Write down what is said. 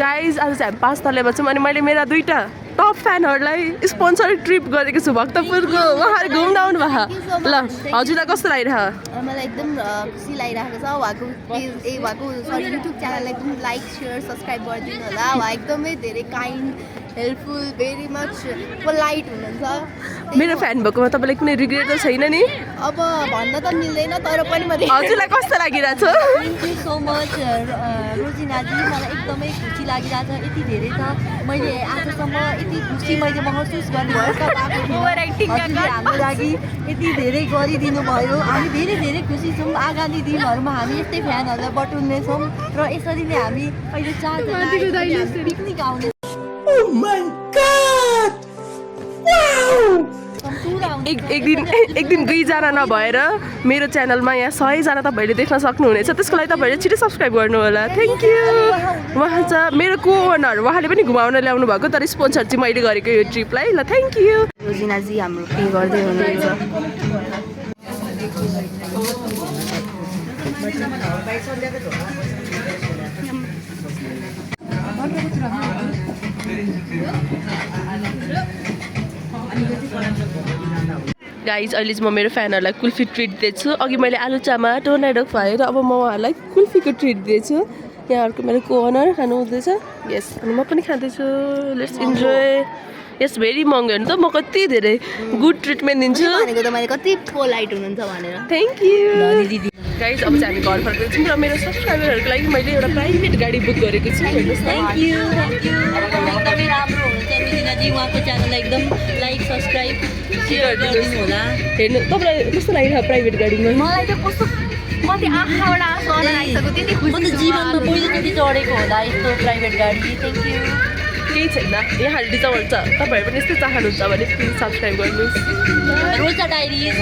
Guys आज चाहिँ हामी 5 तलेमा छौँ अनि मैले मेरा 2टा टप फ्यानहरूलाई स्पोन्सर ट्रिप गरेको छु भक्तपुरको। उहाँहरू घुम्न आउनु भएको ल हजुरलाई कस्तो लागिरहेको? मलाई एकदम खुसी लागिरहेको छ। उहाँको युट्युब च्यानललाई एकदम लाइक सेयर सब्सक्राइब गरिदिनु होला। उहाँ एकदमै धेरै kind helpful very much polite हुनुहुन्छ। मेरो फ्यान भएकोमा तपाईँलाई कुनै रिग्रेट त छैन नि? अब भन्न त मिल्दैन तर पनि म हजुरलाई कस्तो लागिरहेछ? थ्याङ्क यू सो मच रोजिनाजी, मलाई एकदमै खुसी लागिरहेछ। यति धेरै त मैले आजसम्म यति खुसी मैले महसुस गर्ने हाम्रो लागि यति धेरै गरिदिनु भयो। हामी धेरै धेरै खुसी छौँ। आगामी दिनहरूमा हामी यस्तै फ्यानहरूलाई बटुल्नेछौँ र यसरी नै हामी अहिले 4 जना पिकनिक आउने। एक दिन 2 जना नभएर मेरो च्यानलमा यहाँ 100 जना तपाईँहरूले देख्न सक्नुहुनेछ। त्यसको लागि तपाईँहरूले छिटो सब्सक्राइब गर्नु होला। Thank you. उहाँ चाहिँ मेरो को ओनर, उहाँले पनि घुमाउन ल्याउनु भएको तर स्पोन्सर चाहिँ मैले गरेको यो ट्रिपलाई। ल थ्याङ्क यू। रोजिनाजी हाम्रो पे गर्दै हुनुहुन्छ। गाइज अहिले चाहिँ म मेरो फ्यानहरूलाई कुल्फी ट्रिट दिएछु। अघि मैले आलु चामा टोर्नाडो खुवाएर अब म उहाँहरूलाई कुल्फीको ट्रिट दिएछु। यहाँहरूको मेरो को ओनर खानु हुँदैछ। यस अनि म पनि खाँदैछु। Let's enjoy. यस भेरी महँगो हो नि त, म कति धेरै गुड ट्रिटमेन्ट दिन्छु भनेको त मैले कति पोलाइट हुनुहुन्छ भनेर। Thank you. गाइज अब चाहिँ हामी घर फर्केको छौँ र मेरो सब्सक्राइबरहरूको लागि मैले एउटा प्राइभेट गाडी बुक गरेको छु। हेर्नुहोस् न। थ्याङ्क यू एकदमै राम्रो हुनुहुन्छ रोजिनाजी। उहाँको च्यानललाई एकदम लाइक सब्सक्राइब सेयर गरिदिनु होला। हेर्नु तपाईँलाई कस्तो लागिरहेको प्राइभेट गाडीमा? मलाई त कस्तो कति आँखाबाट आँसु आउन लागिसक्यो। त्यति खुसी म त जीवनमा पहिलोचोटि चढेको होला यस्तो प्राइभेट गाडी। Thank you. केही छैन, यहाँ रिजल्ट छ। तपाईँहरू पनि यस्तै चाहनुहुन्छ भने प्लिज सब्सक्राइब गर्नुहोस्। रोजा डायरिज।